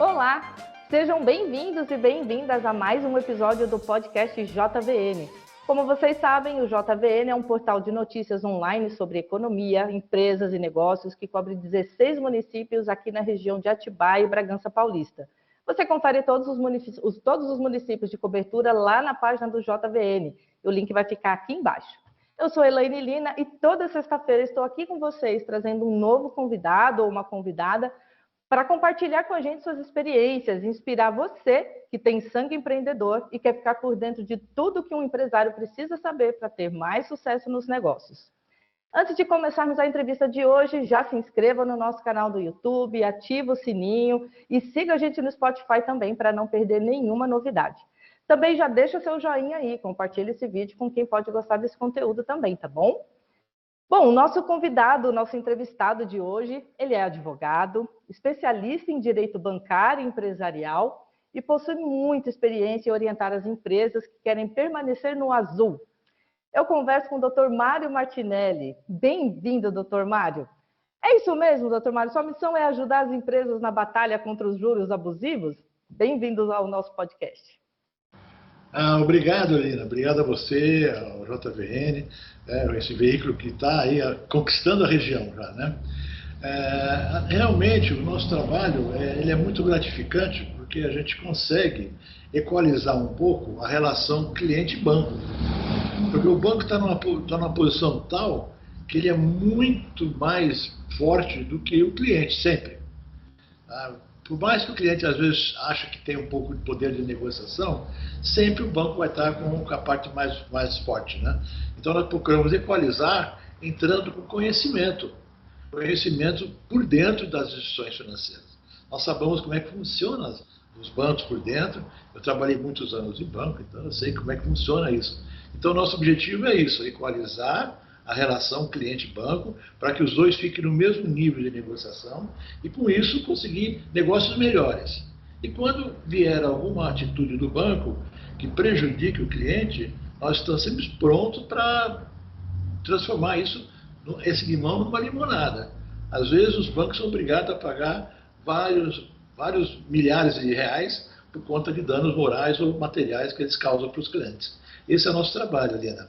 Olá, sejam bem-vindos e bem-vindas a mais um episódio do podcast JVN. Como vocês sabem, o JVN é um portal de notícias online sobre economia, empresas e negócios que cobre 16 municípios aqui na região de Atibaia e Bragança Paulista. Você confere todos os municípios de cobertura lá na página do JVN. O link vai ficar aqui embaixo. Eu sou Elaine Lina e toda sexta-feira estou aqui com vocês trazendo um novo convidado ou uma convidada para compartilhar com a gente suas experiências, inspirar você que tem sangue empreendedor e quer ficar por dentro de tudo que um empresário precisa saber para ter mais sucesso nos negócios. Antes de começarmos a entrevista de hoje, já se inscreva no nosso canal do YouTube, ativa o sininho e siga a gente no Spotify também para não perder nenhuma novidade. Também já deixa seu joinha aí, compartilhe esse vídeo com quem pode gostar desse conteúdo também, tá bom? Bom, o nosso convidado, o nosso entrevistado de hoje, ele é advogado, especialista em direito bancário e empresarial e possui muita experiência em orientar as empresas que querem permanecer no azul. Eu converso com o Dr. Mário Martinelli. Bem-vindo, Dr. Mário. É isso mesmo, Dr. Mário? Sua missão é ajudar as empresas na batalha contra os juros abusivos? Bem-vindos ao nosso podcast. Obrigado, Lina. Obrigado a você, ao JVN, esse veículo que está aí conquistando a região já, né? Realmente, o nosso trabalho ele é muito gratificante porque a gente consegue equalizar um pouco a relação cliente-banco. Porque o banco está numa posição tal que ele é muito mais forte do que o cliente, sempre. Por mais que o cliente às vezes ache que tem um pouco de poder de negociação, sempre o banco vai estar com a parte mais forte, né? Então nós procuramos equalizar entrando com conhecimento por dentro das instituições financeiras. Nós sabemos como é que funciona os bancos por dentro. Eu trabalhei muitos anos em banco, então eu sei como é que funciona isso. Então nosso objetivo é isso, equalizar a relação cliente-banco, para que os dois fiquem no mesmo nível de negociação e, com isso, conseguir negócios melhores. E quando vier alguma atitude do banco que prejudique o cliente, nós estamos sempre prontos para transformar esse limão numa limonada. Às vezes, os bancos são obrigados a pagar vários milhares de reais por conta de danos morais ou materiais que eles causam para os clientes. Esse é o nosso trabalho, Liana.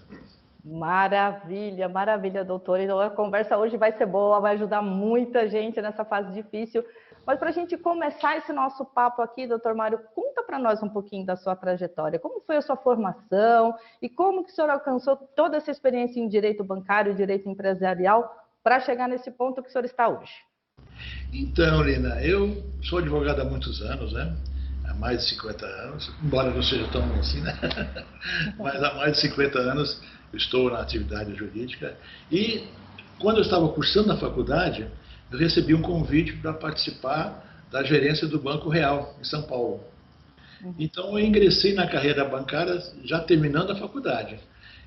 Maravilha, maravilha, doutor. Então, a conversa hoje vai ser boa, vai ajudar muita gente nessa fase difícil. Mas para a gente começar esse nosso papo aqui, doutor Mário, conta para nós um pouquinho da sua trajetória. Como foi a sua formação e como que o senhor alcançou toda essa experiência em direito bancário e direito empresarial para chegar nesse ponto que o senhor está hoje? Então, Lina, eu sou advogado há muitos anos, né? Há mais de 50 anos, embora não seja tão assim, né? Mas há mais de 50 anos estou na atividade jurídica e quando eu estava cursando na faculdade, eu recebi um convite para participar da gerência do Banco Real, em São Paulo. Então eu ingressei na carreira bancária já terminando a faculdade.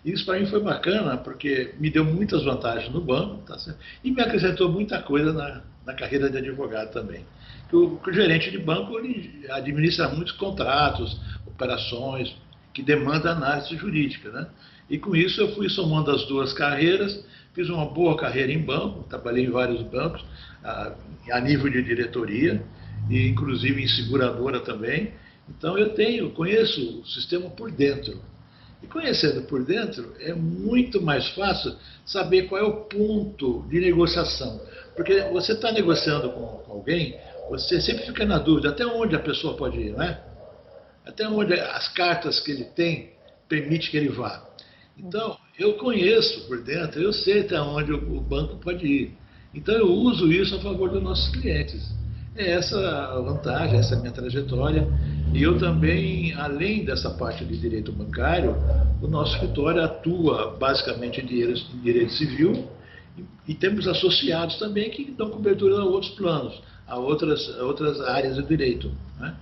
Isso para mim foi bacana porque me deu muitas vantagens no banco, tá certo? E me acrescentou muita coisa na carreira de advogado também. O gerente de banco ele administra muitos contratos, operações que demandam análise jurídica, né? E com isso eu fui somando as duas carreiras, fiz uma boa carreira em banco, trabalhei em vários bancos, a nível de diretoria, e inclusive em seguradora também. Então eu conheço o sistema por dentro. E conhecendo por dentro, é muito mais fácil saber qual é o ponto de negociação. Porque você está negociando com alguém, você sempre fica na dúvida até onde a pessoa pode ir, não é? Até onde as cartas que ele tem permite que ele vá. Então, eu conheço por dentro, eu sei até onde o banco pode ir. Então, eu uso isso a favor dos nossos clientes. É essa a vantagem, essa é a minha trajetória. E eu também, além dessa parte de direito bancário, o nosso escritório atua basicamente em direito civil e temos associados também que dão cobertura a outros planos, a outras áreas do direito, né?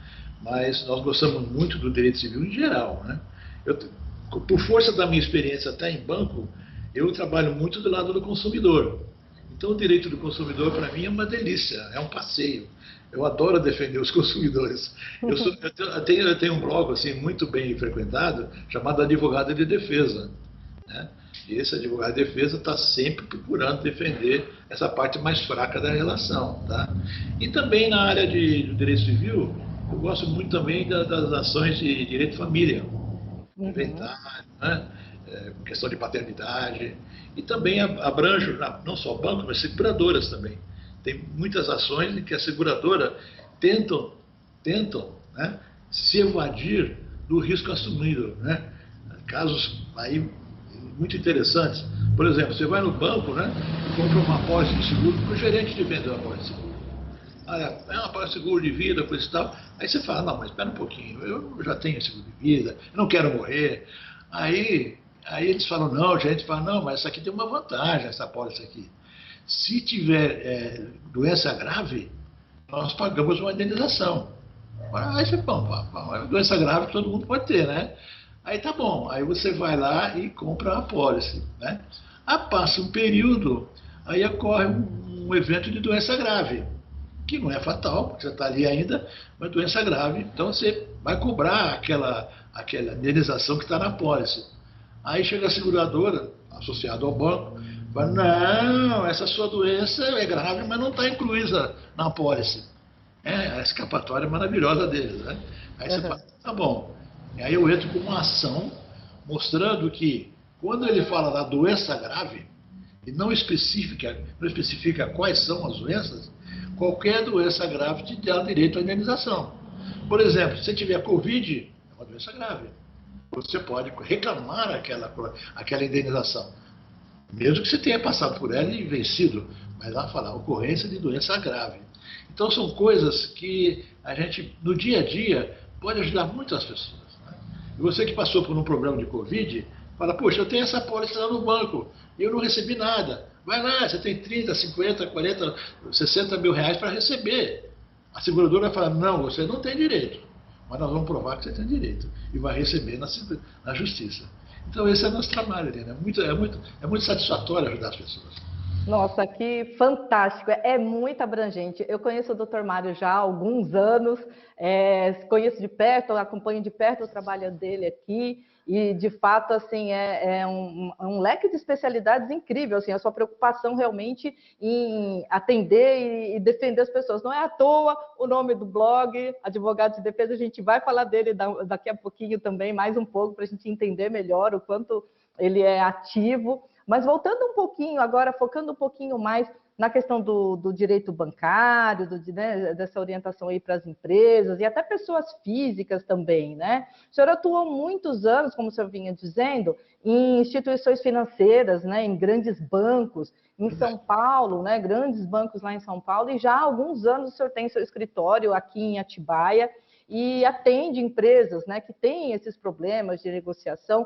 Mas nós gostamos muito do direito civil em geral, né? Por força da minha experiência até em banco, eu trabalho muito do lado do consumidor. Então, o direito do consumidor, para mim, é uma delícia, é um passeio. Eu adoro defender os consumidores. Eu tenho um blog assim, muito bem frequentado, chamado Advogado de Defesa, né? E esse advogado de defesa está sempre procurando defender essa parte mais fraca da relação. Tá? E também na área do direito civil, eu gosto muito também das ações de direito de família, inventário, né? Questão de paternidade. E também abranjo, não só bancos, mas seguradoras também. Tem muitas ações em que a seguradora tentam né, se evadir do risco assumido. Né? Casos aí muito interessantes. Por exemplo, você vai no banco, né, compra uma apólice de seguro, porque o gerente te vendeu a apólice de seguro. É uma apólice de seguro de vida, coisa e tal. Aí você fala, não, mas espera um pouquinho, eu já tenho seguro de vida, eu não quero morrer. Aí eles falam, não, o gerente fala, não, mas essa aqui tem uma vantagem, essa apólice aqui. Se tiver doença grave, nós pagamos uma indenização. Aí você, bom, doença grave todo mundo pode ter, né? Aí tá bom, aí você vai lá e compra a apólice, né? Passa um período, aí ocorre um evento de doença grave, que não é fatal, porque você está ali ainda, mas doença grave, então você vai cobrar aquela indenização que está na apólice. Aí chega a seguradora, associada ao banco, fala, não, essa sua doença é grave, mas não está incluída na apólice. A escapatória maravilhosa deles, né? Aí você fala, tá bom. E aí eu entro com uma ação mostrando que quando ele fala da doença grave e não especifica quais são as doenças, qualquer doença grave te dá direito à indenização. Por exemplo, se você tiver Covid, é uma doença grave. Você pode reclamar aquela indenização, mesmo que você tenha passado por ela e vencido, mas lá fala ocorrência de doença grave. Então são coisas que a gente, no dia a dia, pode ajudar muito as pessoas. Né? E você que passou por um problema de Covid, fala, poxa, eu tenho essa pólice lá no banco e eu não recebi nada. Vai lá, você tem 30, 50, 40, 60 mil reais para receber. A seguradora vai falar, não, você não tem direito, mas nós vamos provar que você tem direito e vai receber na justiça. Então esse é o nosso trabalho, né? É muito satisfatório ajudar as pessoas. Nossa, que fantástico, é muito abrangente. Eu conheço o Dr. Mário já há alguns anos, conheço de perto, acompanho de perto o trabalho dele aqui, e de fato assim, é um leque de especialidades incrível, assim, a sua preocupação realmente em atender e defender as pessoas. Não é à toa o nome do blog, Advogado de Defesa, a gente vai falar dele daqui a pouquinho também, mais um pouco, para a gente entender melhor o quanto ele é ativo. Mas voltando um pouquinho, agora focando um pouquinho mais na questão do direito bancário, né, dessa orientação aí para as empresas e até pessoas físicas também, né? O senhor atuou muitos anos, como o senhor vinha dizendo, em instituições financeiras, né, em grandes bancos, em São Paulo, né, grandes bancos lá em São Paulo, e já há alguns anos o senhor tem seu escritório aqui em Atibaia e atende empresas, né, que têm esses problemas de negociação.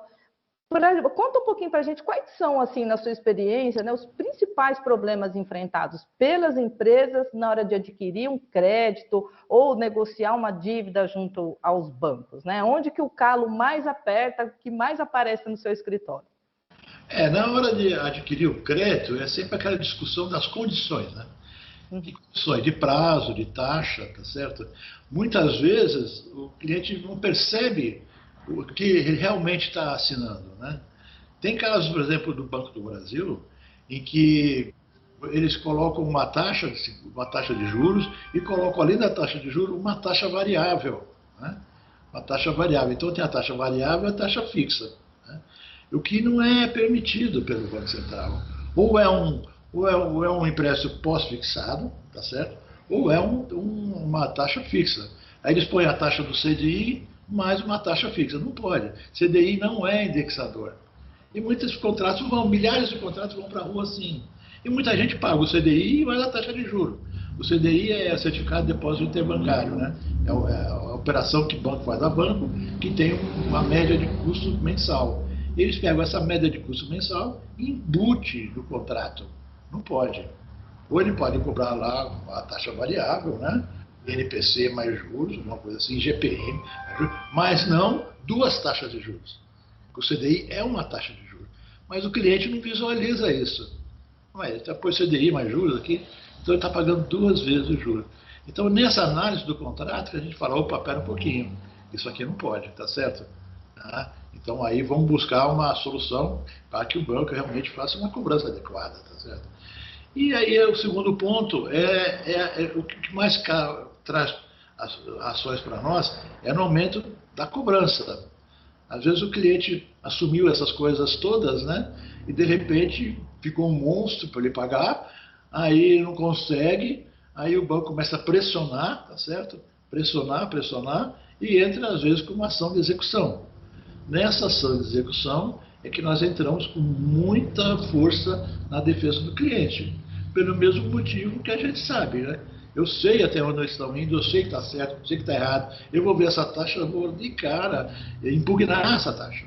Conta um pouquinho para a gente quais são, assim, na sua experiência, né, os principais problemas enfrentados pelas empresas na hora de adquirir um crédito ou negociar uma dívida junto aos bancos, né? Onde que o calo mais aperta, que mais aparece no seu escritório? Na hora de adquirir o crédito, é sempre aquela discussão das condições, né? De condições de prazo, de taxa, tá certo? Muitas vezes o cliente não percebe o que ele realmente está assinando, né? Tem casos, por exemplo, do Banco do Brasil, em que eles colocam uma taxa de juros e colocam além da taxa de juros uma taxa variável, né? Uma taxa variável. Então tem a taxa variável e a taxa fixa, né? O que não é permitido pelo Banco Central. Ou é um empréstimo pós-fixado, tá certo? Ou é uma taxa fixa. Aí eles põem a taxa do CDI mais uma taxa fixa. Não pode. CDI não é indexador. E muitos contratos milhares de contratos vão para a rua assim. E muita gente paga o CDI e mais a taxa de juros. O CDI é Certificado de Depósito Interbancário, né? É a operação que banco faz a banco, que tem uma média de custo mensal. Eles pegam essa média de custo mensal e embute no contrato. Não pode. Ou ele pode cobrar lá a taxa variável, né? NPC mais juros, uma coisa assim, GPM, mas não duas taxas de juros. O CDI é uma taxa de juros, mas o cliente não visualiza isso. Mas ele está pôs CDI mais juros aqui, então ele está pagando duas vezes o juros. Então, nessa análise do contrato, que a gente fala, opa, pera um pouquinho, isso aqui não pode, tá certo? Tá? Então aí vamos buscar uma solução para que o banco realmente faça uma cobrança adequada, tá certo? E aí o segundo ponto é o que mais traz ações para nós é no aumento da cobrança. Às vezes o cliente assumiu essas coisas todas, né? E de repente ficou um monstro para ele pagar, aí ele não consegue, aí o banco começa a pressionar, tá certo? Pressionar, e entra às vezes com uma ação de execução. Nessa ação de execução é que nós entramos com muita força na defesa do cliente, pelo mesmo motivo que a gente sabe, né? Eu sei até onde nós estamos indo, eu sei que está certo, eu sei que está errado. Eu vou ver essa taxa, eu vou de cara impugnar essa taxa.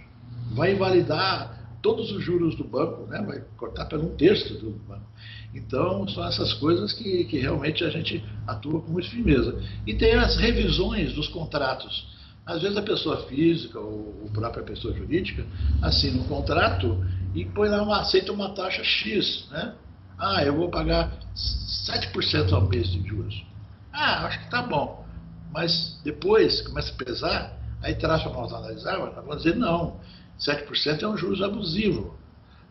Vai invalidar todos os juros do banco, né? Vai cortar para 1/3 do banco. Então, são essas coisas que realmente a gente atua com muita firmeza. E tem as revisões dos contratos. Às vezes a pessoa física ou a própria pessoa jurídica assina um contrato e põe lá aceita uma taxa X, né? Ah, eu vou pagar 7% ao mês de juros. Ah, acho que está bom. Mas depois começa a pesar, aí traz para nós analisar, nós vamos dizer não, 7% é um juros abusivo.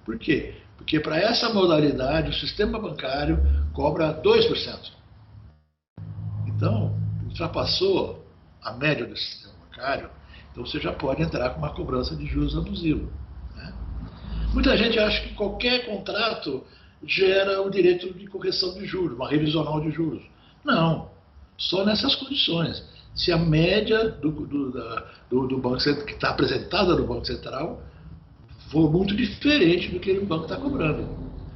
Por quê? Porque para essa modalidade o sistema bancário cobra 2%. Então, ultrapassou a média do sistema bancário, então você já pode entrar com uma cobrança de juros abusivo, né? Muita gente acha que qualquer contrato gera o direito de correção de juros, uma revisional de juros. Não, só nessas condições. Se a média do Banco Central, que está apresentada no Banco Central, for muito diferente do que o banco está cobrando.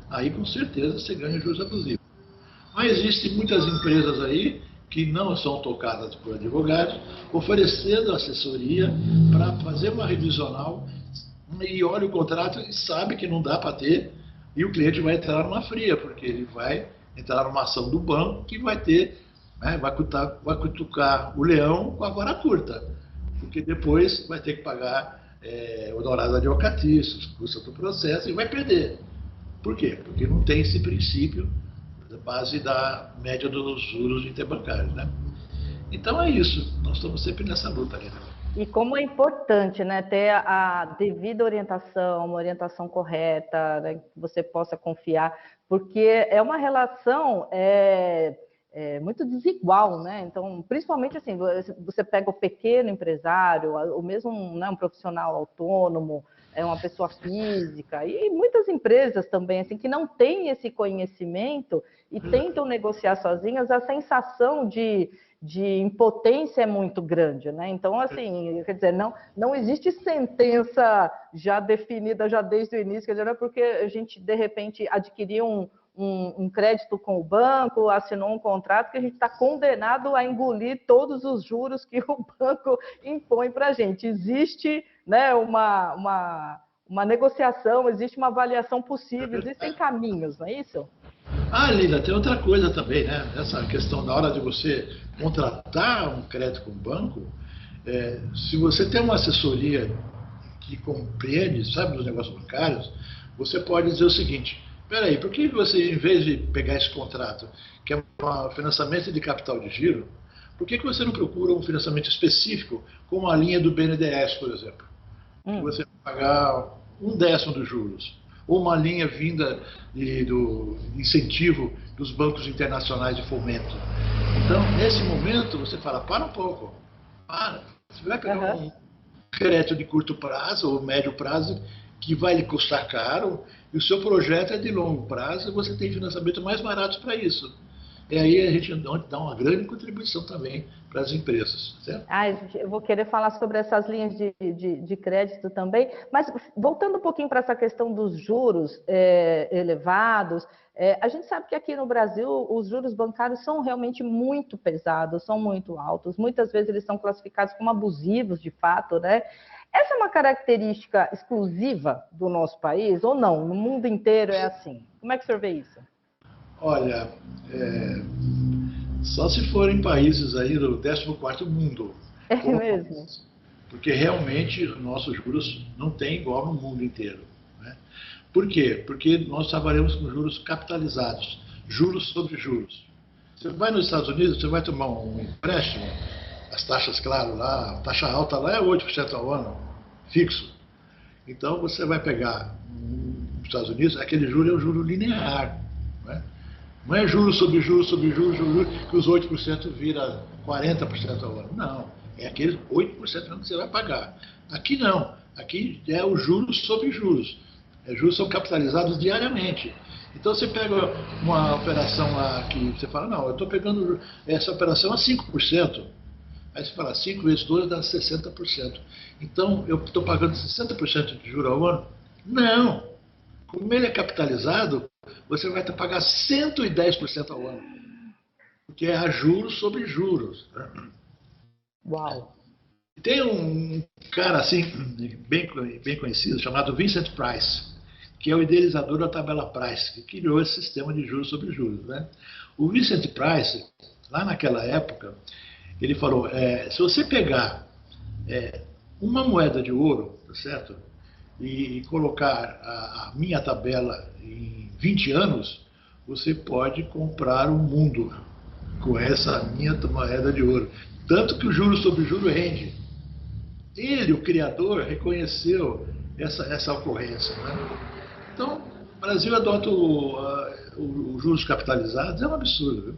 Aí, com certeza, você ganha juros abusivos. Mas existem muitas empresas aí que não são tocadas por advogados, oferecendo assessoria para fazer uma revisional e olha o contrato e sabe que não dá para ter, e o cliente vai entrar numa fria, porque ele vai entrar numa ação do banco que vai ter, né, vai cutucar o leão com a vara curta, porque depois vai ter que pagar honorários advocatícios, custos do processo e vai perder. Por quê? Porque não tem esse princípio da base da média dos juros interbancários, né? Então é isso, nós estamos sempre nessa luta, né? E como é importante, né, ter a devida orientação, uma orientação correta, né, que você possa confiar, porque é uma relação muito desigual, né? Então, principalmente assim, você pega o pequeno empresário, ou mesmo, né, um profissional autônomo, uma pessoa física, e muitas empresas também, assim, que não têm esse conhecimento e tentam negociar sozinhas, a sensação de impotência é muito grande, né? Então, assim, quer dizer, não existe sentença já definida já desde o início, quer dizer, não é porque a gente, de repente, adquiriu um crédito com o banco, assinou um contrato, que a gente está condenado a engolir todos os juros que o banco impõe para a gente. Existe, né, uma negociação, existe uma avaliação possível, existem caminhos, não é isso? Ah, Lila, tem outra coisa também, né? Essa questão da hora de você contratar um crédito com o banco, se você tem uma assessoria que compreende, sabe, dos negócios bancários, você pode dizer o seguinte: peraí, por que você, em vez de pegar esse contrato, que é um financiamento de capital de giro, por que você não procura um financiamento específico, como a linha do BNDES, por exemplo? Que você vai pagar 1/10 dos juros. Ou uma linha vinda do incentivo dos bancos internacionais de fomento. Então, nesse momento, você fala, para um pouco, você vai pegar um crédito de curto prazo ou médio prazo que vai lhe custar caro, e o seu projeto é de longo prazo, e você tem financiamento mais barato para isso. E aí a gente dá uma grande contribuição também para as empresas, certo? Eu vou querer falar sobre essas linhas de crédito também, mas voltando um pouquinho para essa questão dos juros elevados, a gente sabe que aqui no Brasil os juros bancários são realmente muito pesados, são muito altos, muitas vezes eles são classificados como abusivos de fato, né? Essa é uma característica exclusiva do nosso país ou não? No mundo inteiro é assim? Como é que o senhor vê isso? Olha, só se forem países aí do 14º mundo. É mesmo? Porque realmente nossos juros não tem igual no mundo inteiro, né? Por quê? Porque nós trabalhamos com juros capitalizados, juros sobre juros. Você vai nos Estados Unidos, você vai tomar um empréstimo, as taxas, claro, lá, a taxa alta lá é 8% ao ano, fixo. Então, você vai pegar nos Estados Unidos, aquele juro é o juro linear. Não é, não é juros sobre juros sobre juros, que os 8% vira 40% ao ano. Não, é aqueles 8% que você vai pagar. Aqui não, aqui é o juros sobre juros. Juros são capitalizados diariamente. Então você pega uma operação lá que você fala, não, eu estou pegando essa operação a 5%. Aí você fala, 5 vezes 2 dá 60%. Então eu estou pagando 60% de juros ao ano? Não. Como ele é capitalizado, você vai ter que pagar 110% ao ano. Porque é a juros sobre juros. Uau! Tem um cara assim, bem conhecido, chamado Vincent Price, que é o idealizador da tabela Price, que criou esse sistema de juros sobre juros. Né? O Vincent Price, lá naquela época, ele falou, se você pegar uma moeda de ouro, tá certo? E colocar a minha tabela em 20 anos, você pode comprar o mundo com essa minha moeda de ouro. Tanto que o juro sobre juro rende. Ele, o criador, reconheceu essa ocorrência. Né? Então, o Brasil adota os juros capitalizados, é um absurdo. Viu?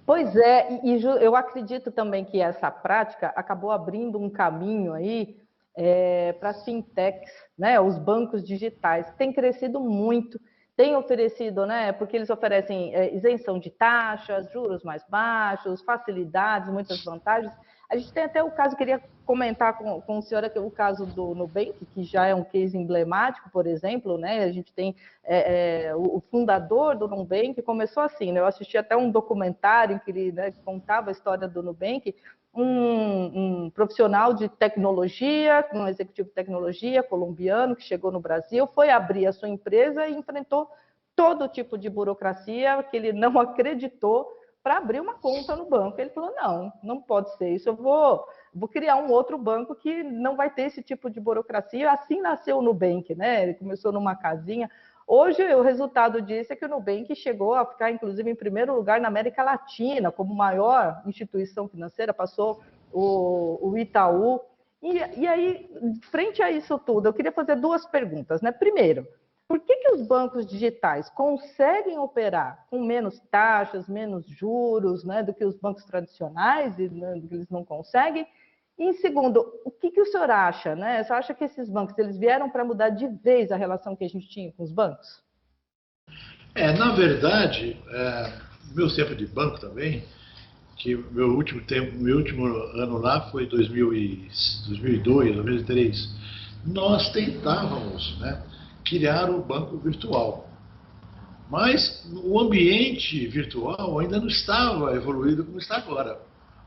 Pois é, e eu acredito também que essa prática acabou abrindo um caminho aí para as fintechs, né, os bancos digitais, que têm crescido muito, têm oferecido, né, porque eles oferecem isenção de taxas, juros mais baixos, facilidades, muitas vantagens. A gente tem até o caso, queria comentar com o senhor o caso do Nubank, que já é um case emblemático, por exemplo, né? A gente tem o fundador do Nubank, começou assim, né? Eu assisti até um documentário em que ele, né, contava a história do Nubank, um profissional de tecnologia, um executivo de tecnologia colombiano que chegou no Brasil, foi abrir a sua empresa e enfrentou todo tipo de burocracia que ele não acreditou para abrir uma conta no banco. Ele falou, não pode ser isso, eu vou criar um outro banco que não vai ter esse tipo de burocracia. Assim nasceu o Nubank, né? Ele começou numa casinha. Hoje, o resultado disso é que o Nubank chegou a ficar, inclusive, em primeiro lugar na América Latina, como maior instituição financeira, passou o Itaú. E aí, frente a isso tudo, eu queria fazer duas perguntas, né? Primeiro, por que os bancos digitais conseguem operar com menos taxas, menos juros, né, do que os bancos tradicionais, né, do que eles não conseguem? E, em segundo, o que o senhor acha? Né? Você acha que esses bancos eles vieram para mudar de vez a relação que a gente tinha com os bancos? Na verdade, meu tempo de banco também, que meu último ano lá foi 2002, 2003, nós tentávamos, né, criar o banco virtual. Mas o ambiente virtual ainda não estava evoluído como está agora.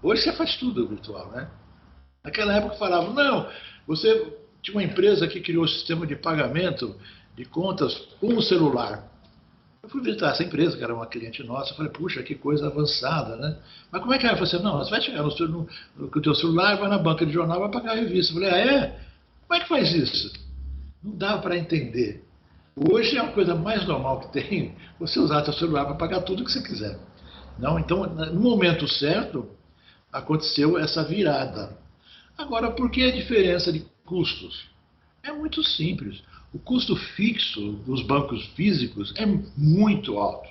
Hoje você faz tudo virtual, né? Naquela época falavam, não, você tinha uma empresa que criou um sistema de pagamento de contas com o celular. Eu fui visitar essa empresa, que era uma cliente nossa, eu falei, puxa, que coisa avançada, né? Mas como é que é? Eu falei assim, não, você vai chegar com o teu celular, vai na banca de jornal, vai pagar a revista. Eu falei, Como é que faz isso? Não dava para entender. Hoje é a coisa mais normal que tem você usar seu celular para pagar tudo que você quiser. Não? Então, no momento certo, aconteceu essa virada. Agora, por que a diferença de custos? É muito simples. O custo fixo dos bancos físicos é muito alto.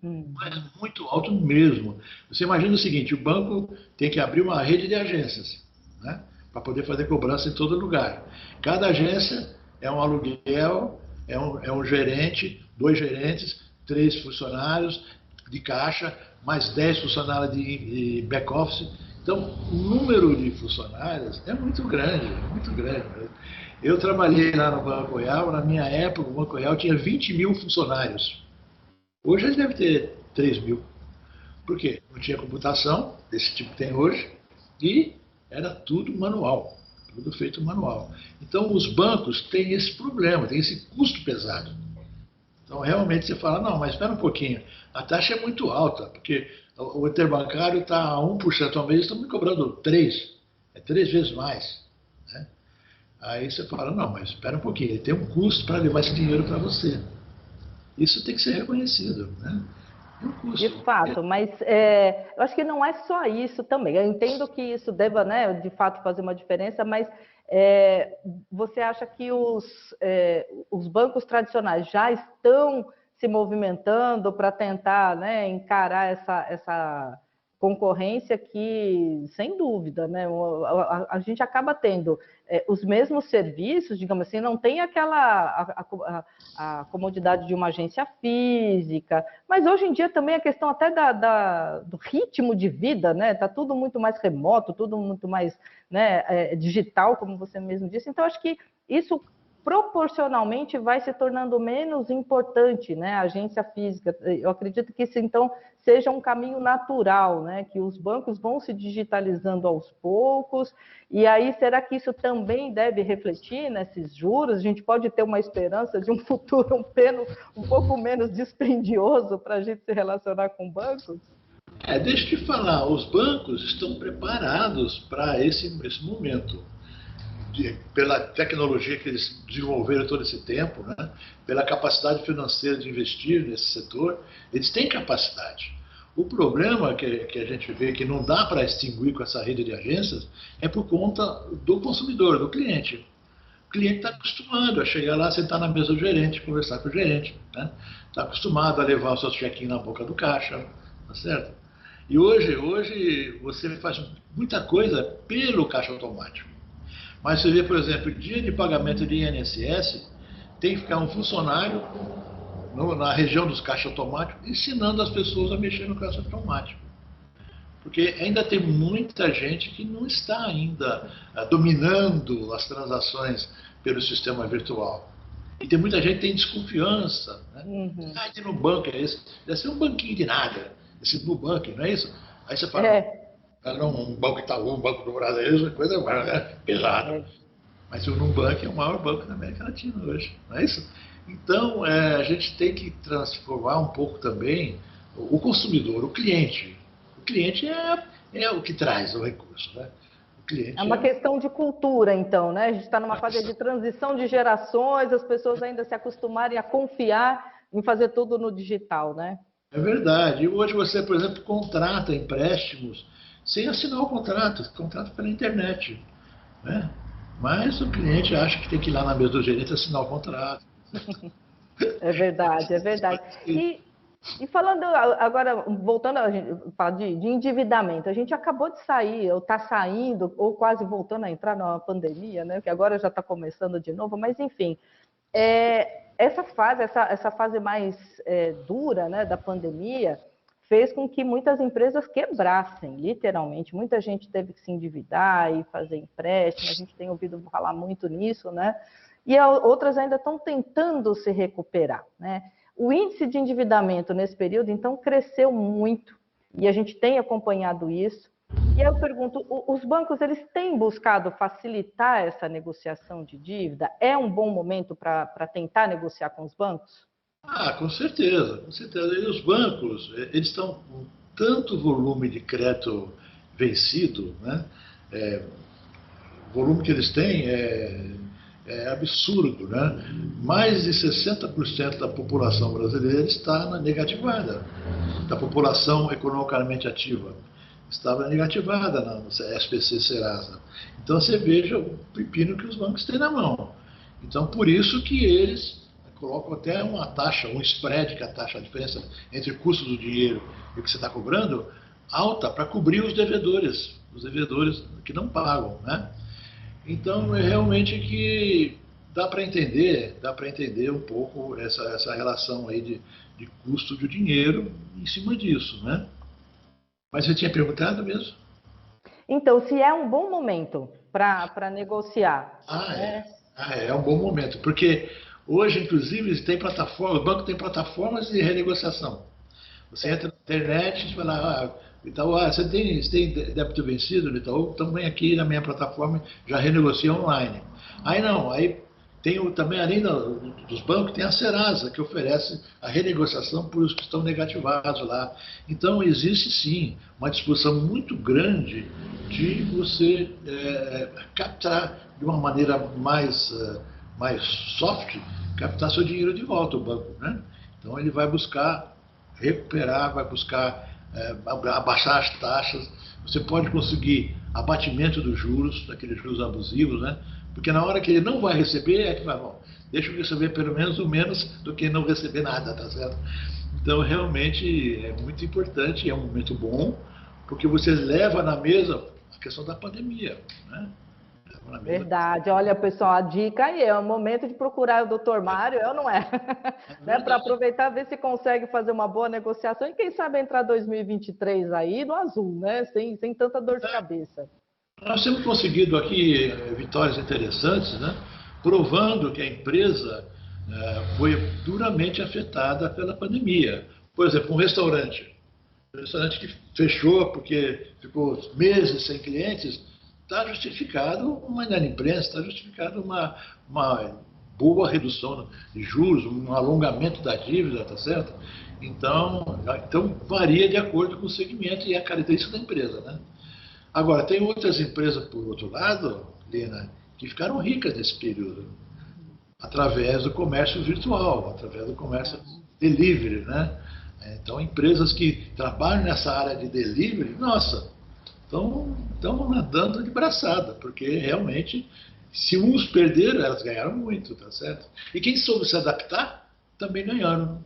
Mas muito alto mesmo. Você imagina o seguinte, o banco tem que abrir uma rede de agências, né, para poder fazer cobrança em todo lugar. Cada agência é um aluguel, é um gerente, 2 gerentes, 3 funcionários de caixa, mais 10 funcionários de back-office. Então, o número de funcionários é muito grande, muito grande. Eu trabalhei lá no Banco Real, na minha época o Banco Real tinha 20 mil funcionários. Hoje ele deve ter 3 mil. Por quê? Não tinha computação, desse tipo que tem hoje, e era tudo manual, tudo feito manual. Então, os bancos têm esse problema, têm esse custo pesado. Então, realmente, você fala, não, mas espera um pouquinho, a taxa é muito alta, porque o interbancário está a 1% ao mês, estão me cobrando 3%, é 3 vezes mais. Né? Aí você fala, não, mas espera um pouquinho, ele tem um custo para levar esse dinheiro para você. Isso tem que ser reconhecido, né? De fato, mas eu acho que não é só isso também. Eu entendo que isso deva, né, de fato, fazer uma diferença, mas Você acha que os bancos tradicionais já estão se movimentando para tentar, né, encarar essa concorrência que, sem dúvida, né, a gente acaba tendo os mesmos serviços, digamos assim, não tem a comodidade de uma agência física, mas hoje em dia também a questão até do ritmo de vida, né, está tudo muito mais remoto, tudo muito mais, né, digital, como você mesmo disse, então acho que isso proporcionalmente vai se tornando menos importante, né, a agência física. Eu acredito que isso, então, seja um caminho natural, né, que os bancos vão se digitalizando aos poucos, e aí será que isso também deve refletir nesses juros? A gente pode ter uma esperança de um futuro um pouco menos dispendioso para a gente se relacionar com bancos? Deixa eu te falar, os bancos estão preparados para esse momento. Pela tecnologia que eles desenvolveram todo esse tempo, né? Pela capacidade financeira de investir nesse setor, eles têm capacidade. O problema que a gente vê que não dá para extinguir com essa rede de agências é por conta do consumidor, do cliente. O cliente está acostumado a chegar lá, sentar na mesa do gerente, conversar com o gerente. Né? Está acostumado a levar o seu check-in na boca do caixa, tá certo? E hoje você faz muita coisa pelo caixa automático. Mas você vê, por exemplo, dia de pagamento de INSS, tem que ficar um funcionário na região dos caixas automáticos ensinando as pessoas a mexer no caixa automático. Porque ainda tem muita gente que não está ainda dominando as transações pelo sistema virtual. E tem muita gente que tem desconfiança. Né? Uhum. Esse Nubank é esse? Deve ser um banquinho de nada. Esse Nubank, não é isso? Aí você fala... um banco Itaú, um banco do Brasil, coisa pesada. Mas o Nubank é o maior banco da América Latina hoje, não é isso? Então, a gente tem que transformar um pouco também o consumidor, o cliente. O cliente é o que traz o recurso, né? O cliente é uma questão de cultura, então, né? A gente está numa fase de transição de gerações, as pessoas ainda se acostumarem a confiar em fazer tudo no digital, né? É verdade. E hoje você, por exemplo, contrata empréstimos sem assinar o contrato pela internet. Né? Mas o cliente acha que tem que ir lá na mesa do gerente assinar o contrato. É verdade, é verdade. E falando agora, voltando a falar de endividamento, a gente acabou de sair, ou está saindo, ou quase voltando a entrar numa pandemia, né? Que agora já está começando de novo, mas enfim, essa fase mais dura, né, da pandemia fez com que muitas empresas quebrassem, literalmente. Muita gente teve que se endividar e fazer empréstimo, a gente tem ouvido falar muito nisso, né? E outras ainda estão tentando se recuperar, né? O índice de endividamento nesse período, então, cresceu muito, e a gente tem acompanhado isso. E eu pergunto, os bancos, eles têm buscado facilitar essa negociação de dívida? É um bom momento para tentar negociar com os bancos? Com certeza, com certeza. E os bancos, eles estão com tanto volume de crédito vencido, né? O volume que eles têm é absurdo, né? Mais de 60% da população brasileira está negativada, da população economicamente ativa. Estava negativada no SPC Serasa. Então você veja o pepino que os bancos têm na mão. Então por isso que eles colocam até uma taxa, um spread, que é a diferença entre o custo do dinheiro e o que você está cobrando, alta para cobrir os devedores que não pagam, né? Então é realmente que dá para entender um pouco essa relação aí de custo de dinheiro em cima disso, né? Mas você tinha perguntado mesmo? Então, se é um bom momento para negociar. É um bom momento, porque hoje, inclusive, o banco tem plataformas de renegociação. Você entra na internet e fala, Itaú, você tem débito vencido no Itaú? Então vem aqui na minha plataforma, já renegocia online. Aí tem também, além dos bancos, tem a Serasa, que oferece a renegociação por os que estão negativados lá. Então existe sim uma disposição muito grande de você captar de uma maneira mais soft, captar seu dinheiro de volta, o banco, né? Então ele vai buscar recuperar, vai buscar abaixar as taxas, você pode conseguir abatimento dos juros, daqueles juros abusivos, né? Porque na hora que ele não vai receber, é que vai, bom, deixa eu receber pelo menos o menos do que não receber nada, tá certo? Então, realmente, é muito importante, é um momento bom, porque você leva na mesa a questão da pandemia, né? Verdade. Olha, pessoal, a dica aí é o momento de procurar o doutor Mário, é ou não é? Né? Para aproveitar, ver se consegue fazer uma boa negociação e quem sabe entrar 2023 aí no azul, né? Sem tanta dor de cabeça. Nós temos conseguido aqui vitórias interessantes, né? Provando que a empresa foi duramente afetada pela pandemia. Por exemplo, um restaurante que fechou porque ficou meses sem clientes, está justificado uma inadimplência, está justificado uma boa redução de juros, um alongamento da dívida, tá certo? Então varia de acordo com o segmento e a característica da empresa, né? Agora, tem outras empresas, por outro lado, Lina, que ficaram ricas nesse período, através do comércio virtual, através do comércio delivery, né? Então, empresas que trabalham nessa área de delivery, nossa, estão nadando de braçada, porque realmente, se uns perderam, elas ganharam muito, tá certo? E quem soube se adaptar, também ganharam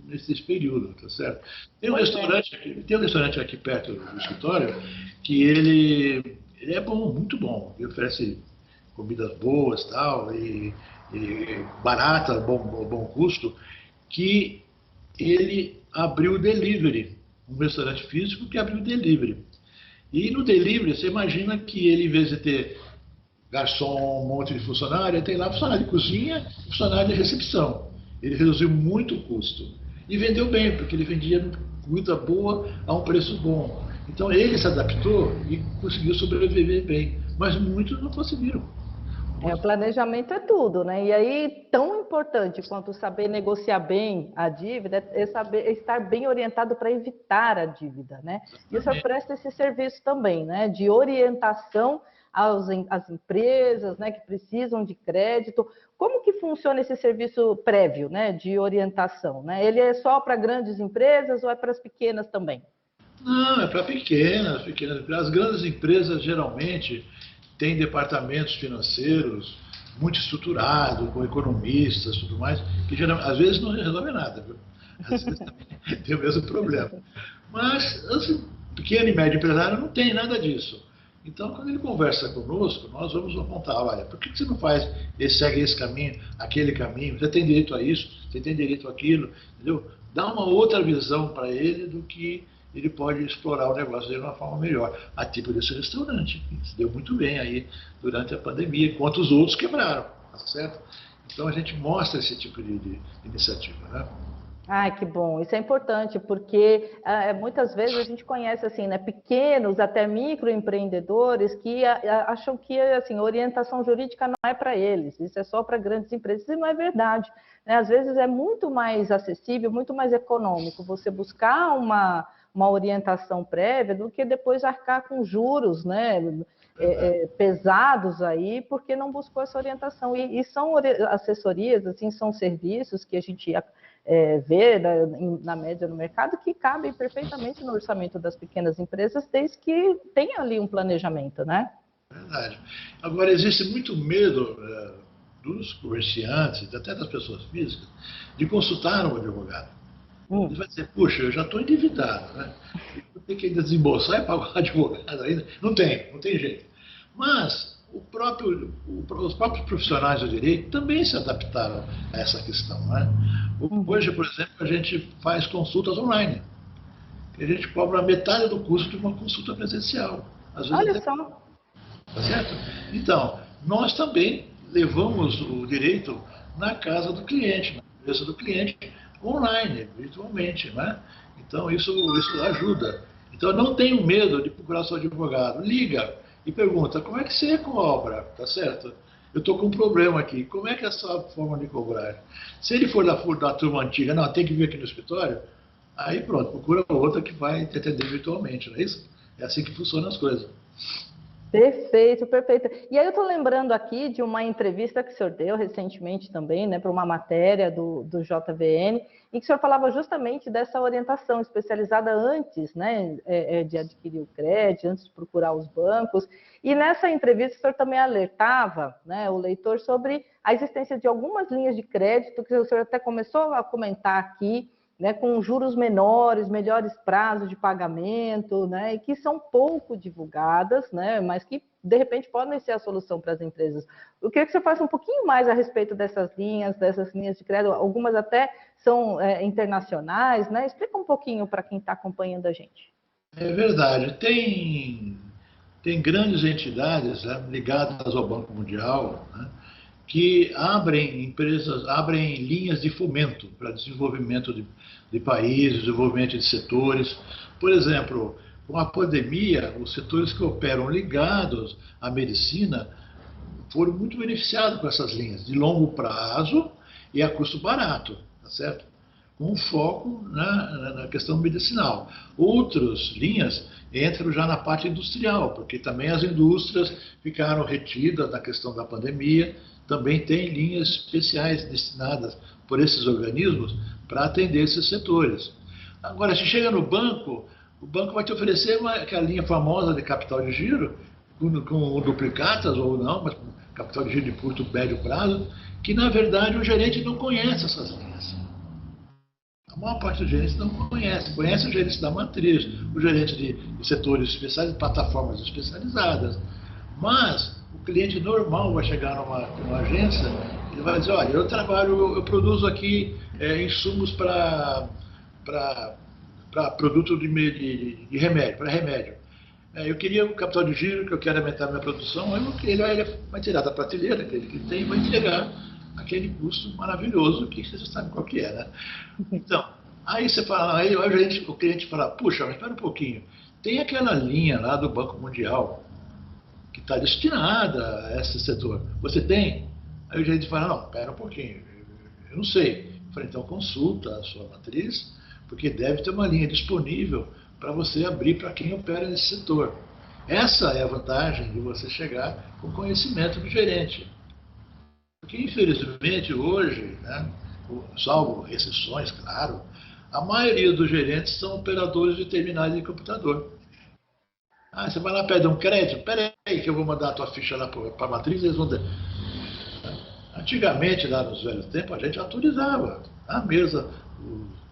nesse período, tá certo? Tem um restaurante aqui perto do escritório, que ele é bom, muito bom, ele oferece comidas boas tal, e barata, bom custo, que ele abriu delivery, um restaurante físico que abriu delivery. E no delivery, você imagina que ele, em vez de ter garçom, um monte de funcionário, ele tem lá funcionário de cozinha e funcionário de recepção. Ele reduziu muito o custo. E vendeu bem, porque ele vendia comida boa a um preço bom. Então ele se adaptou e conseguiu sobreviver bem. Mas muitos não conseguiram. O planejamento é tudo, né? E aí, tão importante quanto saber negociar bem a dívida, é saber estar bem orientado para evitar a dívida, né? E o senhor presta esse serviço também, né? De orientação às empresas, né? Que precisam de crédito. Como que funciona esse serviço prévio, né? De orientação, né? Ele é só para grandes empresas ou é para as pequenas também? Não, é para pequenas. As grandes empresas, geralmente, têm departamentos financeiros muito estruturados, com economistas e tudo mais, que geralmente, às vezes não resolve nada, viu? Às vezes também tem o mesmo problema. Mas assim, pequeno e médio empresário não tem nada disso. Então, quando ele conversa conosco, nós vamos apontar, olha, por que você não segue esse caminho, aquele caminho, você tem direito a isso, você tem direito àquilo, entendeu? Dá uma outra visão para ele do que ele pode explorar o negócio dele de uma forma melhor. A tipo desse restaurante, que se deu muito bem aí durante a pandemia, enquanto os outros quebraram, tá certo? Então a gente mostra esse tipo de iniciativa, né? Ai, que bom. Isso é importante, porque muitas vezes a gente conhece assim, né, pequenos, até microempreendedores que acham que assim, orientação jurídica não é para eles, isso é só para grandes empresas, e não é verdade, né? Às vezes é muito mais acessível, muito mais econômico você buscar uma orientação prévia do que depois arcar com juros, né, pesados aí, porque não buscou essa orientação. E são assessorias, assim, são serviços que a gente vê na média no mercado que cabem perfeitamente no orçamento das pequenas empresas, desde que tenha ali um planejamento, né? Verdade. Agora, existe muito medo dos comerciantes, até das pessoas físicas, de consultar um advogado. Ele vai dizer, puxa, eu já estou endividado, né? Eu tenho que ainda desembolsar e pagar o advogado ainda. Não tem jeito. Mas os próprios profissionais do direito também se adaptaram a essa questão, né? Hoje, por exemplo, a gente faz consultas online. A gente cobra metade do custo de uma consulta presencial. Às vezes Olha só. Tá certo? Então, nós também levamos o direito na casa do cliente, na empresa do cliente, online, virtualmente, né? Então, isso ajuda. Então, não tenha medo de procurar seu advogado. Liga e pergunta, como é que você cobra, tá certo? Eu estou com um problema aqui, como é que é a sua forma de cobrar? Se ele for da turma antiga, não, tem que vir aqui no escritório, aí pronto, procura outra que vai te atender virtualmente, não é isso? É assim que funcionam as coisas. Perfeito, perfeito. E aí eu estou lembrando aqui de uma entrevista que o senhor deu recentemente também, né, para uma matéria do JVN, em que o senhor falava justamente dessa orientação especializada antes, né, de adquirir o crédito, antes de procurar os bancos. E nessa entrevista o senhor também alertava, né, o leitor sobre a existência de algumas linhas de crédito, que o senhor até começou a comentar aqui, né, com juros menores, melhores prazos de pagamento, né, e que são pouco divulgadas, né, mas que, de repente, podem ser a solução para as empresas. Eu queria que você falasse um pouquinho mais a respeito dessas linhas de crédito, algumas até são internacionais, né? Explica um pouquinho para quem está acompanhando a gente. É verdade. Tem grandes entidades, né, ligadas ao Banco Mundial, né, que abrem linhas de fomento para desenvolvimento de países, desenvolvimento de setores. Por exemplo, com a pandemia, os setores que operam ligados à medicina foram muito beneficiados com essas linhas de longo prazo e a custo barato, tá certo? Com foco na questão medicinal. Outras linhas entram já na parte industrial, porque também as indústrias ficaram retidas na questão da pandemia. Também tem linhas especiais destinadas por esses organismos para atender esses setores. Agora, se chega no banco, o banco vai te oferecer aquela linha famosa de capital de giro, com duplicatas ou não, mas com capital de giro de curto e médio prazo, que na verdade o gerente não conhece essas linhas. A maior parte dos gerentes não conhece. Conhece o gerente da matriz, o gerente de setores especializados, plataformas especializadas. Mas o cliente normal vai chegar numa agência e vai dizer, olha, eu produzo aqui insumos para produto de remédio, para remédio. Eu queria um capital de giro, que eu quero aumentar minha produção, ele vai tirar da prateleira aquele que tem e vai entregar aquele custo maravilhoso que você já sabe qual que é, né? Então, aí você fala, aí o cliente fala, puxa, mas espera um pouquinho, tem aquela linha lá do Banco Mundial que está destinada a esse setor. Você tem? Aí o gerente fala, não, espera um pouquinho, eu não sei. Eu falei, então consulta a sua matriz, porque deve ter uma linha disponível para você abrir para quem opera nesse setor. Essa é a vantagem de você chegar com conhecimento do gerente. Porque, infelizmente, hoje, né, salvo exceções, claro, a maioria dos gerentes são operadores de terminais de computador. Ah, você vai lá pedir um crédito? Espera aí que eu vou mandar a tua ficha lá para a matriz, eles vão... Antigamente, lá nos velhos tempos, a gente autorizava. A mesa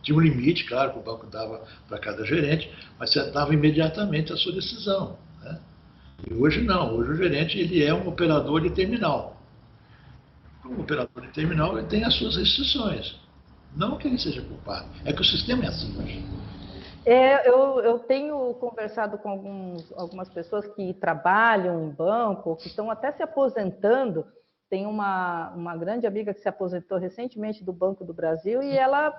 tinha um limite, claro, que o banco dava para cada gerente, mas você dava imediatamente a sua decisão. Né? E hoje não, hoje o gerente ele é um operador de terminal. Como operador de terminal, ele tem as suas restrições. Não que ele seja culpado, é que o sistema é assim hoje. Eu tenho conversado com algumas pessoas que trabalham em banco, que estão até se aposentando. Tem uma grande amiga que se aposentou recentemente do Banco do Brasil e ela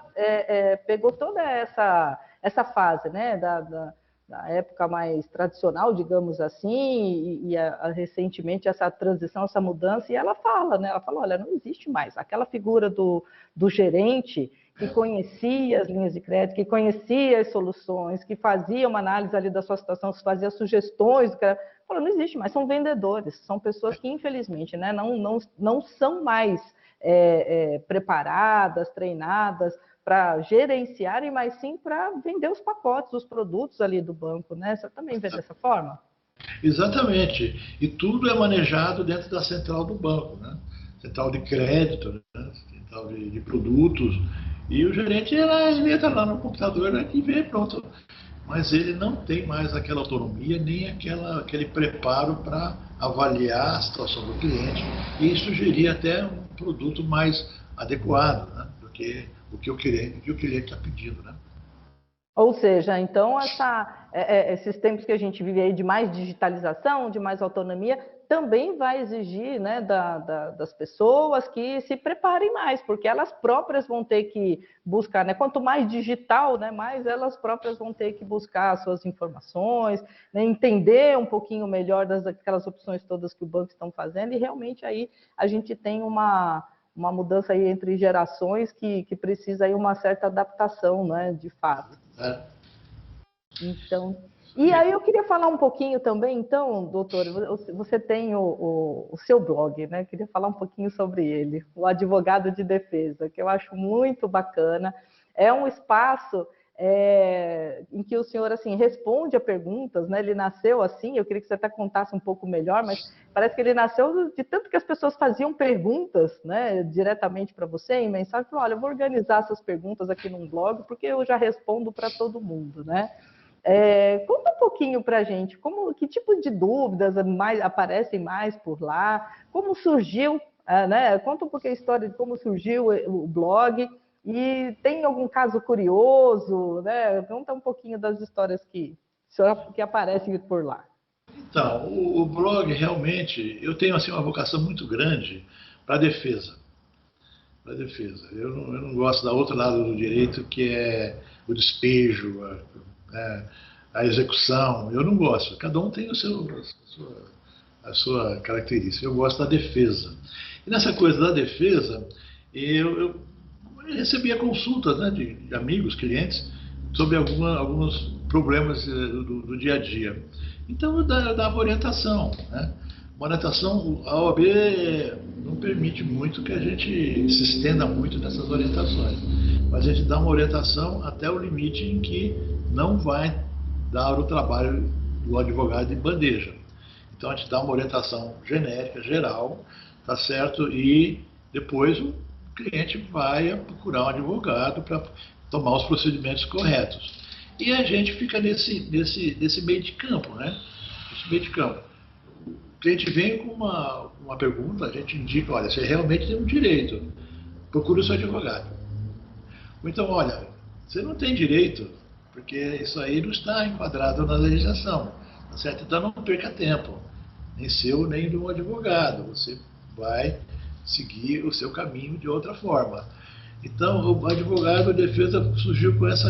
pegou toda essa fase, né, da época mais tradicional, digamos assim, e recentemente essa transição, essa mudança, e ela fala, né, ela falou, olha, não existe mais aquela figura do gerente que conhecia as linhas de crédito, que conhecia as soluções, que fazia uma análise ali da sua situação, fazia sugestões, falou, não existe mais, são vendedores, são pessoas que, infelizmente, né, não são mais preparadas, treinadas para gerenciarem, mas sim para vender os pacotes, os produtos ali do banco, né? Você também vê dessa forma? Exatamente. E tudo é manejado dentro da central do banco, né? Central de crédito, né? Central de produtos. E o gerente ele entra lá no computador, né, e vê, pronto. Mas ele não tem mais aquela autonomia, nem aquele preparo para avaliar a situação do cliente e sugerir até um produto mais adequado, né, do que o que o cliente está pedindo. Né? Ou seja, então esses tempos que a gente vive aí de mais digitalização, de mais autonomia, também vai exigir, né, das pessoas que se preparem mais, porque elas próprias vão ter que buscar, né, quanto mais digital, né, mais elas próprias vão ter que buscar as suas informações, né, entender um pouquinho melhor daquelas opções todas que o banco estão fazendo, e realmente aí a gente tem uma mudança aí entre gerações que precisa aí uma certa adaptação, né, de fato. É. Então, E aí eu queria falar um pouquinho também, então, doutor, você tem o seu blog, né? Eu queria falar um pouquinho sobre ele, o Advogado de Defesa, que eu acho muito bacana. É um espaço em que o senhor assim responde a perguntas, né? Ele nasceu assim, eu queria que você até contasse um pouco melhor, mas parece que ele nasceu de tanto que as pessoas faziam perguntas, né, diretamente para você em mensagem. Olha, eu vou organizar essas perguntas aqui num blog, porque eu já respondo para todo mundo, né? Conta um pouquinho para a gente, que tipo de dúvidas aparecem mais por lá, como surgiu, né? Conta um pouquinho a história de como surgiu o blog, e tem algum caso curioso, né? Conta um pouquinho das histórias que aparecem por lá. Então, o blog realmente, eu tenho assim uma vocação muito grande para a defesa. Para a defesa. Eu não gosto da outro lado do direito, que é o despejo, a execução. Eu não gosto. Cada um tem a sua característica. Eu gosto da defesa. E nessa coisa da defesa, eu recebia consultas, né, de amigos, clientes, sobre alguns problemas do dia a dia. Então eu dava orientação, né? Uma orientação, a OAB não permite muito que a gente se estenda muito nessas orientações, mas a gente dá uma orientação até o limite em que não vai dar o trabalho do advogado de bandeja. Então a gente dá uma orientação genérica, geral, tá certo? E depois o cliente vai procurar um advogado para tomar os procedimentos corretos. E a gente fica nesse meio de campo, né? Esse meio de campo. O cliente vem com uma pergunta, a gente indica, olha, você realmente tem um direito, procure o seu advogado. Ou então, olha, você não tem direito, porque isso aí não está enquadrado na legislação, tá certo? Então não perca tempo, nem seu, nem do advogado, você vai seguir o seu caminho de outra forma. Então, o advogado de defesa surgiu com essa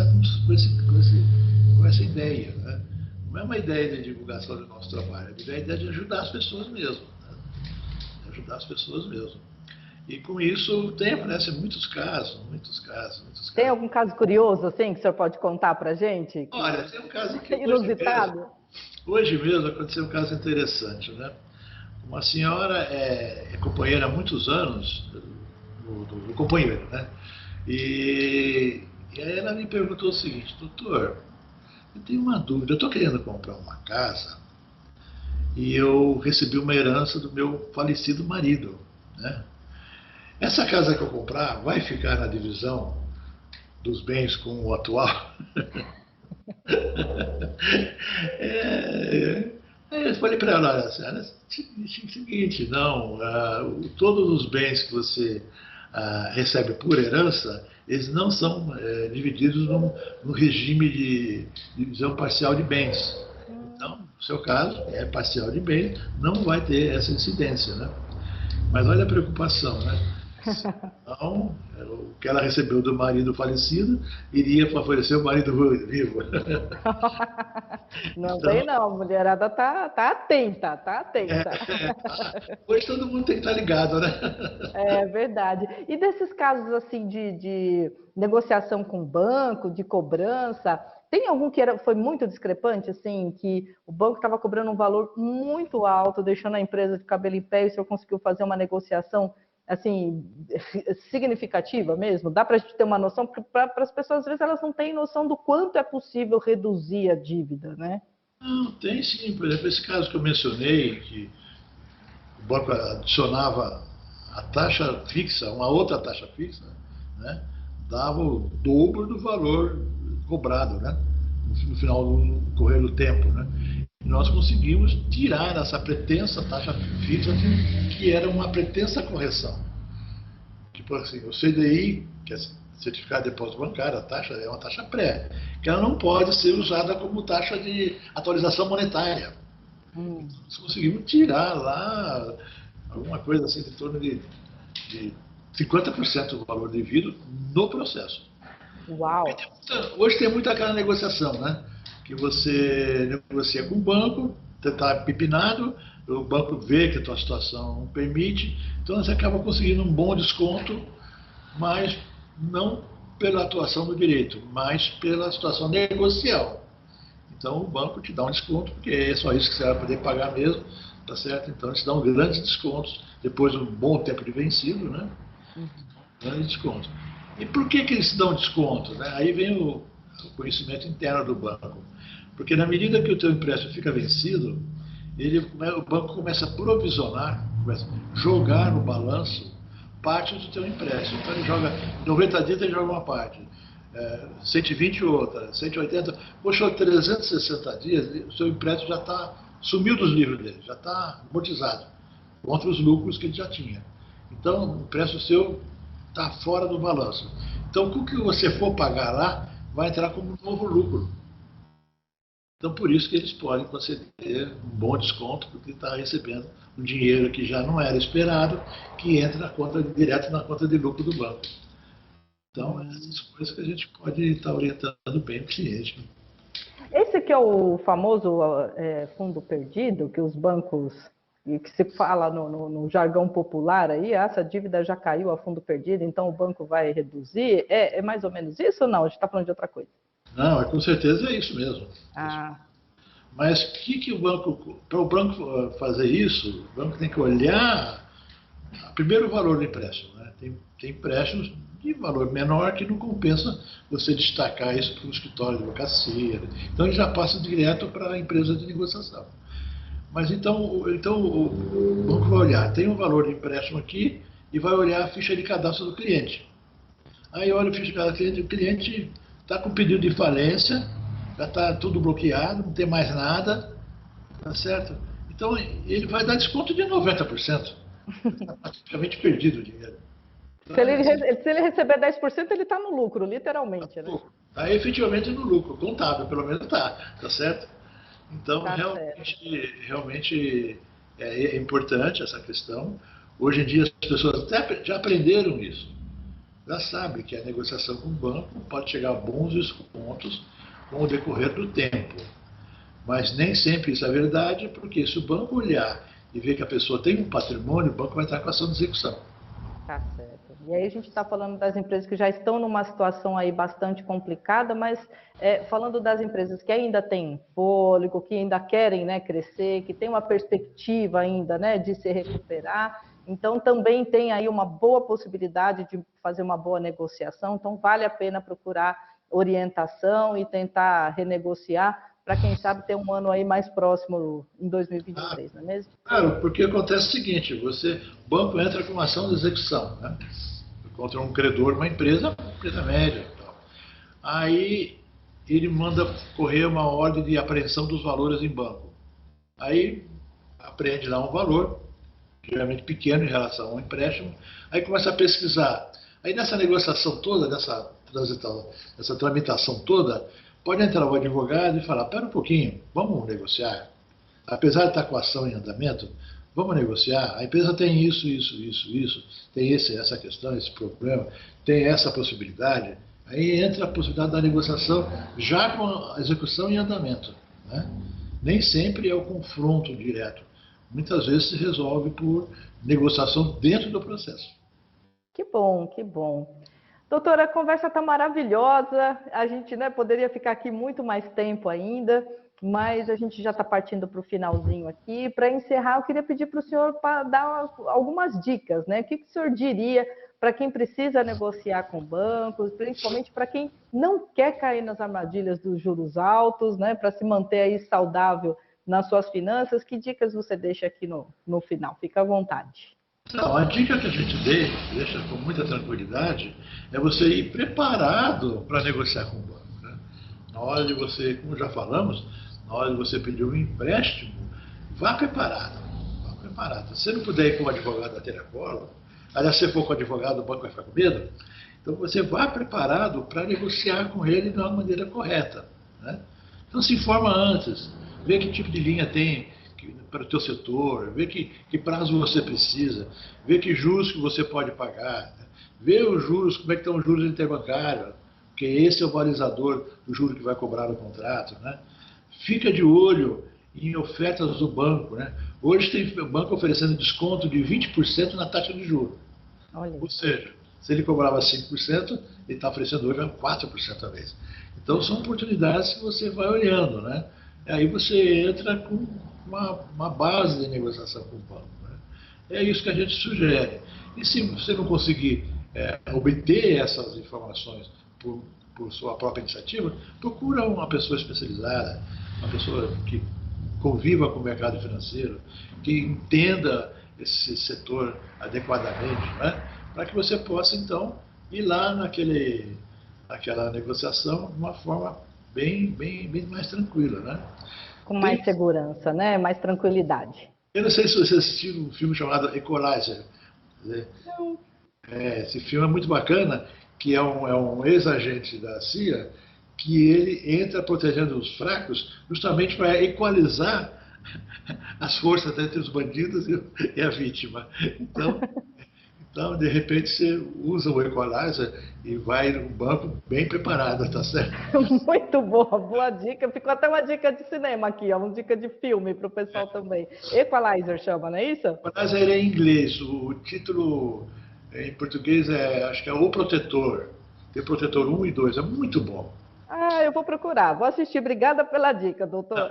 ideia, né? Não é uma ideia de divulgação do nosso trabalho, é uma ideia de ajudar as pessoas mesmo. Né? Ajudar as pessoas mesmo. E com isso, aparecem muitos casos. Tem algum caso curioso, assim, que o senhor pode contar para a gente? Olha, tem um caso que inusitado. Hoje mesmo aconteceu um caso interessante, né? Uma senhora é companheira há muitos anos do companheiro, né? E aí ela me perguntou o seguinte: doutor, eu tenho uma dúvida, eu estou querendo comprar uma casa e eu recebi uma herança do meu falecido marido, né? Essa casa que eu comprar vai ficar na divisão dos bens com o atual? Eu falei para ela, olha, senhora, é o seguinte, não, todos os bens que você recebe por herança, eles não são divididos no regime de divisão parcial de bens. Então, no seu caso, é parcial de bens, não vai ter essa incidência, né? Mas olha a preocupação, né? Então, o que ela recebeu do marido falecido iria favorecer o marido vivo. Não tem não, a mulherada tá atenta, Hoje todo mundo tem que estar ligado, né? É verdade. E desses casos assim de negociação com o banco, de cobrança, tem algum que foi muito discrepante, assim, que o banco estava cobrando um valor muito alto, deixando a empresa de cabelo em pé, e o senhor conseguiu fazer uma negociação assim, significativa mesmo? Dá para a gente ter uma noção? Porque para as pessoas, às vezes, elas não têm noção do quanto é possível reduzir a dívida, né? Não, tem sim. Por exemplo, esse caso que eu mencionei, que o banco adicionava a taxa fixa, uma outra taxa fixa, né, dava o dobro do valor cobrado, né, no final do correr do tempo, né. E nós conseguimos tirar essa pretensa taxa fixa, que era uma pretensa correção. Tipo assim, o CDI, que é Certificado de Depósito Bancário, a taxa é uma taxa pré, que ela não pode ser usada como taxa de atualização monetária. Nós conseguimos tirar lá alguma coisa assim, em torno de 50% do valor devido no processo. Uau! Hoje tem muita aquela negociação, né? Que você negocia com o banco, você está pipinado, o banco vê que a tua situação não permite, então você acaba conseguindo um bom desconto, mas não pela atuação do direito, mas pela situação negocial. Então o banco te dá um desconto, porque é só isso que você vai poder pagar mesmo, tá certo? Então eles dão grandes descontos, depois de um bom tempo de vencido, né? Grandes descontos. E por que eles dão desconto? Né? Aí vem o conhecimento interno do banco. Porque na medida que o teu empréstimo fica vencido, o banco começa a provisionar, começa a jogar no balanço parte do teu empréstimo. Então ele joga, 90 dias ele joga uma parte, 120 outra, 180, poxa, 360 dias, o seu empréstimo já está, sumiu dos livros dele, já está amortizado, contra os lucros que ele já tinha. Então o empréstimo seu está fora do balanço. Então o que você for pagar lá vai entrar como um novo lucro. Então, por isso que eles podem conceder um bom desconto, porque está recebendo um dinheiro que já não era esperado, que entra direto na conta de lucro do banco. Então, essas coisas que a gente pode estar orientando bem o cliente. Esse que é o famoso fundo perdido, que os bancos, e que se fala no jargão popular aí, essa dívida já caiu a fundo perdido, então o banco vai reduzir. É mais ou menos isso ou não? A gente está falando de outra coisa. Não, com certeza é isso mesmo. Ah. Mas para o banco fazer isso, o banco tem que olhar primeiro o valor do empréstimo. Né? Tem empréstimos de valor menor que não compensa você destacar isso para o escritório de advocacia. Então ele já passa direto para a empresa de negociação. Mas então o banco vai olhar, tem um valor de empréstimo aqui e vai olhar a ficha de cadastro do cliente. Aí olha a ficha de cadastro do cliente, o cliente está com pedido de falência, já está tudo bloqueado, não tem mais nada, tá certo? Então ele vai dar desconto de 90%. Está praticamente perdido o dinheiro. Se ele receber 10%, ele está no lucro, literalmente. Né? Está efetivamente no lucro, contábil, pelo menos está, tá certo? Então, tá realmente é importante essa questão. Hoje em dia as pessoas até já aprenderam isso. Já sabem que a negociação com o banco pode chegar a bons descontos com o decorrer do tempo. Mas nem sempre isso é verdade, porque se o banco olhar e ver que a pessoa tem um patrimônio, o banco vai estar com ação de execução. Tá certo. E aí a gente está falando das empresas que já estão numa situação aí bastante complicada, mas falando das empresas que ainda têm fôlego, que ainda querem, né, crescer, que tem uma perspectiva ainda, né, de se recuperar, então também tem aí uma boa possibilidade de fazer uma boa negociação, então vale a pena procurar orientação e tentar renegociar para quem sabe ter um ano aí mais próximo em 2023, não é mesmo? Claro, porque acontece o seguinte, o banco entra com uma ação de execução, né? Contra um credor, uma empresa média. Tal. Aí ele manda correr uma ordem de apreensão dos valores em banco. Aí apreende lá um valor, geralmente pequeno em relação ao empréstimo, aí começa a pesquisar. Aí nessa negociação toda, nessa tramitação toda, pode entrar o advogado e falar, pera um pouquinho, vamos negociar. Apesar de estar com a ação em andamento, vamos negociar. A empresa tem isso, tem essa questão, esse problema, tem essa possibilidade. Aí entra a possibilidade da negociação já com a execução em andamento. Né? Nem sempre é o confronto direto. Muitas vezes se resolve por negociação dentro do processo. Que bom, que bom. Doutora, a conversa está maravilhosa. A gente, né, poderia ficar aqui muito mais tempo ainda, mas a gente já está partindo para o finalzinho aqui. Para encerrar, eu queria pedir para o senhor para dar algumas dicas, né? O que o senhor diria para quem precisa negociar com bancos, principalmente para quem não quer cair nas armadilhas dos juros altos, né? Para se manter aí saudável nas suas finanças? Que dicas você deixa aqui no final? Fica à vontade. Não, a dica que a gente deixa com muita tranquilidade é você ir preparado para negociar com o banco. Né? Na hora de você, como já falamos, na hora de você pedir um empréstimo, vá preparado. Vá preparado. Se você não puder ir com o advogado da Teracolo, aliás, se for com o advogado, o banco vai ficar com medo. Então você vá preparado para negociar com ele de uma maneira correta. Né? Então se informa antes, vê que tipo de linha tem para o teu setor, vê que prazo você precisa, vê que juros que você pode pagar, né? Vê os juros, como é que estão os juros interbancários, porque esse é o balizador do juro que vai cobrar no contrato. Né? Fica de olho em ofertas do banco. Né? Hoje tem banco oferecendo desconto de 20% na taxa de juros. Olha. Ou seja, Se ele cobrava 5%, ele está oferecendo hoje a 4% a vez. Então, são oportunidades que você vai olhando, né? E aí você entra com uma base de negociação com o banco, né? É isso que a gente sugere. E se você não conseguir obter essas informações por sua própria iniciativa, procura uma pessoa especializada, uma pessoa que conviva com o mercado financeiro, que entenda esse setor adequadamente, né? Para que você possa, então, ir lá naquela negociação de uma forma bem mais tranquila, né? Com mais segurança, né? Mais tranquilidade. Eu não sei se você assistiu um filme chamado Equalizer. Não. Esse filme é muito bacana, que é um ex-agente da CIA, que ele entra protegendo os fracos justamente para equalizar as forças entre os bandidos e a vítima. Então, de repente, você usa o Equalizer e vai no banco bem preparado, tá certo? Muito boa dica. Ficou até uma dica de cinema aqui, ó, uma dica de filme para o pessoal também. Equalizer chama, não é isso? Equalizer é em inglês, o título em português acho que é O Protetor. Tem o Protetor 1 e 2, é muito bom. Eu vou procurar, vou assistir. Obrigada pela dica, doutor.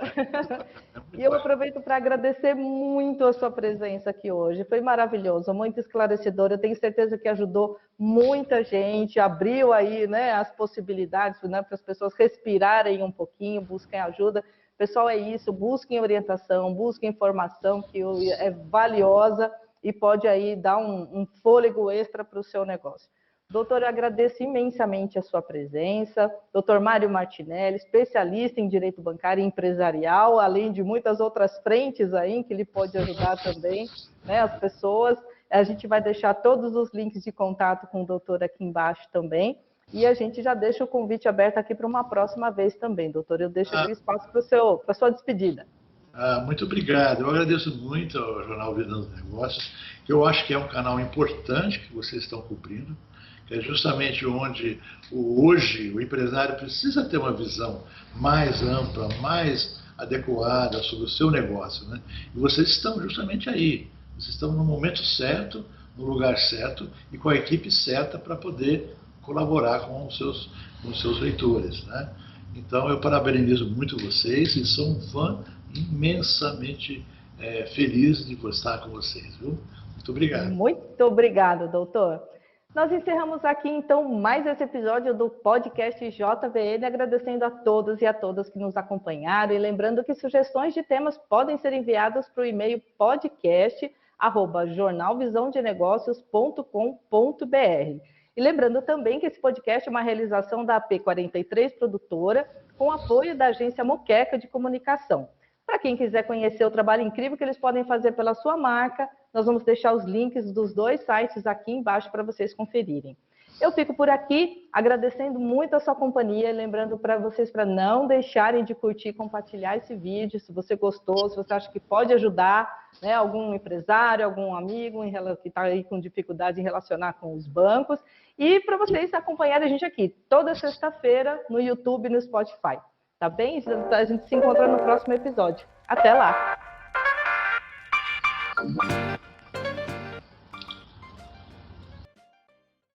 E eu aproveito para agradecer muito a sua presença aqui hoje. Foi maravilhoso, muito esclarecedor. Eu tenho certeza que ajudou muita gente, abriu aí, né, as possibilidades, né, para as pessoas respirarem um pouquinho, busquem ajuda. Pessoal, é isso, busquem orientação, busquem informação que é valiosa e pode aí dar um fôlego extra para o seu negócio. Doutor, eu agradeço imensamente a sua presença. Doutor Mário Martinelli, especialista em direito bancário e empresarial, além de muitas outras frentes aí em que ele pode ajudar também, né, as pessoas. A gente vai deixar todos os links de contato com o doutor aqui embaixo também. E a gente já deixa o convite aberto aqui para uma próxima vez também, doutor. Eu deixo aqui o espaço para a sua despedida. Muito obrigado. Eu agradeço muito ao Jornal Vida dos Negócios, que eu acho que é um canal importante que vocês estão cobrindo, que é justamente onde hoje o empresário precisa ter uma visão mais ampla, mais adequada sobre o seu negócio, né? E vocês estão justamente aí. Vocês estão no momento certo, no lugar certo e com a equipe certa para poder colaborar com os seus leitores, né? Então, eu parabenizo muito vocês e sou um fã imensamente feliz de estar com vocês, viu? Muito obrigado. Muito obrigado, doutor. Nós encerramos aqui, então, mais esse episódio do podcast JVN, agradecendo a todos e a todas que nos acompanharam e lembrando que sugestões de temas podem ser enviadas para o e-mail podcast@jornalvisãodenegócios.com.br. E lembrando também que esse podcast é uma realização da AP43 Produtora, com apoio da agência Moqueca de Comunicação. Para quem quiser conhecer o trabalho incrível que eles podem fazer pela sua marca, nós vamos deixar os links dos 2 sites aqui embaixo para vocês conferirem. Eu fico por aqui, agradecendo muito a sua companhia, lembrando para vocês para não deixarem de curtir e compartilhar esse vídeo, se você gostou, se você acha que pode ajudar, né, algum empresário, algum amigo que está aí com dificuldade em relacionar com os bancos, e para vocês acompanharem a gente aqui, toda sexta-feira, no YouTube e no Spotify. Tá bem? A gente se encontra no próximo episódio. Até lá!